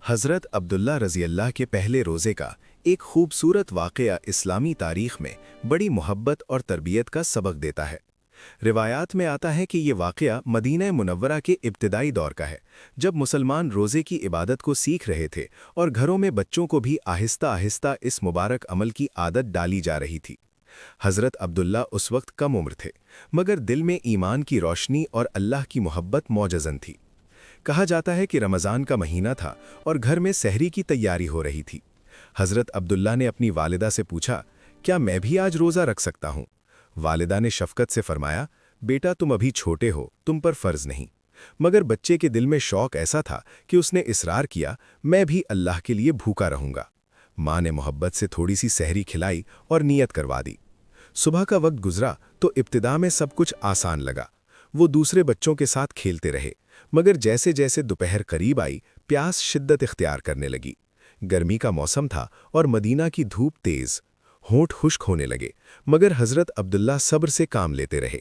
हज़रत अब्दुल्ला रज़ी अल्लाह के पहले रोज़े का एक खूबसूरत वाक़या इस्लामी तारीख़ में बड़ी मोहब्बत और तरबियत का सबक देता है। रिवायात में आता है कि ये वाक़या मदीना मुनव्वरा के इब्तिदाई दौर का है, जब मुसलमान रोज़े की इबादत को सीख रहे थे और घरों में बच्चों को भी आहिस्ता आहिस्ता इस मुबारक अमल की आदत डाली जा रही थी। हज़रत अब्दुल्ला उस वक्त कम उम्र थे, मगर दिल में ईमान की रोशनी और अल्लाह की मोहब्बत मौजज़न थी। कहा जाता है कि रमज़ान का महीना था और घर में सहरी की तैयारी हो रही थी। हज़रत अब्दुल्ला ने अपनी वालिदा से पूछा, क्या मैं भी आज रोज़ा रख सकता हूँ? वालिदा ने शफ़क़त से फरमाया, बेटा तुम अभी छोटे हो, तुम पर फ़र्ज़ नहीं। मगर बच्चे के दिल में शौक़ ऐसा था कि उसने इसरार किया, मैं भी अल्लाह के लिए भूखा रहूँगा। माँ ने मोहब्बत से थोड़ी सी सहरी खिलाई और नियत करवा दी। सुबह का वक्त गुजरा तो इब्तिदा में सब कुछ आसान लगा। वो दूसरे बच्चों के साथ खेलते रहे, मगर जैसे जैसे दोपहर करीब आई, प्यास शिद्दत इख्तियार करने लगी। गर्मी का मौसम था और मदीना की धूप तेज, होंठ खुश्क होने लगे, मगर हज़रत अब्दुल्ला सब्र से काम लेते रहे।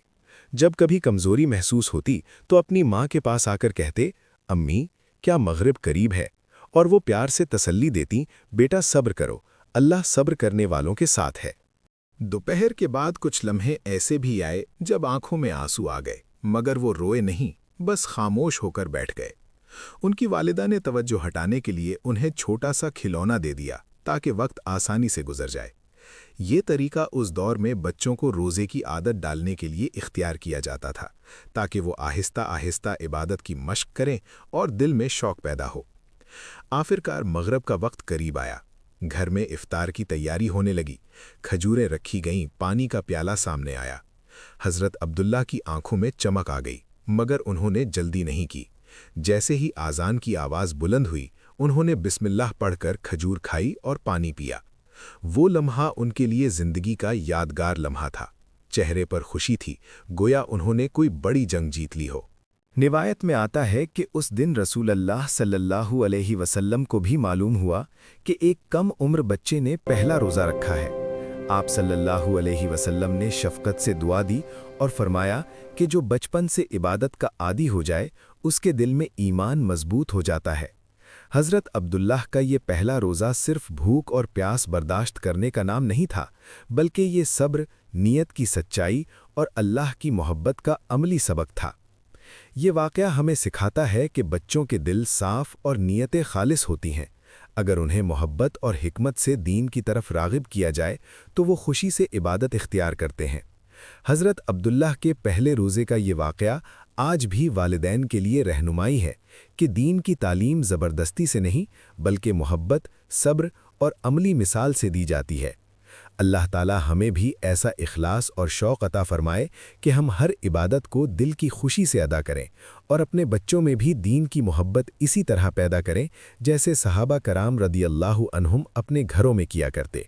जब कभी कमज़ोरी महसूस होती तो अपनी माँ के पास आकर कहते, अम्मी क्या मग़रिब करीब है? और वो प्यार से तसल्ली देती, बेटा सब्र करो, अल्लाह सब्र करने वालों के साथ है। दोपहर के बाद कुछ लम्हे ऐसे भी आए जब आंखों में आंसू आ गए, मगर वो रोए नहीं, बस खामोश होकर बैठ गए। उनकी वालिदा ने तवज्जो हटाने के लिए उन्हें छोटा सा खिलौना दे दिया ताकि वक्त आसानी से गुजर जाए। ये तरीका उस दौर में बच्चों को रोज़े की आदत डालने के लिए इख्तियार किया जाता था, ताकि वो आहिस्ता आहिस्ता इबादत की मश्क करें और दिल में शौक़ पैदा हो। आखिरकार मग़रिब का वक्त करीब आया। घर में इफ्तार की तैयारी होने लगी। खजूरें रखी गईं, पानी का प्याला सामने आया। हज़रत अब्दुल्ला की आंखों में चमक आ गई, मगर उन्होंने जल्दी नहीं की। जैसे ही आज़ान की आवाज़ बुलंद हुई, उन्होंने बिस्मिल्लाह पढ़कर खजूर खाई और पानी पिया। वो लम्हा उनके लिए ज़िंदगी का यादगार लम्हा था। चेहरे पर खुशी थी, गोया उन्होंने कोई बड़ी जंग जीत ली हो। रिवायत में आता है कि उस दिन रसूल अल्लाह सल्लल्लाहु अलैहि वसल्लम को भी मालूम हुआ कि एक कम उम्र बच्चे ने पहला रोज़ा रखा है। आप सल्लल्लाहु अलैहि वसल्लम ने शफ़क़त से दुआ दी और फरमाया कि जो बचपन से इबादत का आदी हो जाए, उसके दिल में ईमान मजबूत हो जाता है। हज़रत अब्दुल्लाह का ये पहला रोज़ा सिर्फ भूख और प्यास बर्दाश्त करने का नाम नहीं था, बल्कि ये सब्र, नीयत की सच्चाई और अल्लाह की मोहब्बत का अमली सबक था। ये वाक़या हमें सिखाता है कि बच्चों के दिल साफ़ और नीयतें खालिस होती हैं। अगर उन्हें मोहब्बत और हिकमत से दीन की तरफ राग़िब किया जाए तो वो खुशी से इबादत इख्तियार करते हैं। हज़रत अब्दुल्लाह के पहले रोज़े का ये वाक़या आज भी वालिदैन के लिए रहनुमाई है कि दीन की तालीम ज़बरदस्ती से नहीं, बल्कि मोहब्बत, सब्र और अमली मिसाल से दी जाती है। अल्लाह ताला हमें भी ऐसा इखलास और शौक़ अता फ़रमाए कि हम हर इबादत को दिल की खुशी से अदा करें और अपने बच्चों में भी दीन की मोहब्बत इसी तरह पैदा करें जैसे सहाबा कराम रदियल्लाहु अन्हुम अपने घरों में किया करते।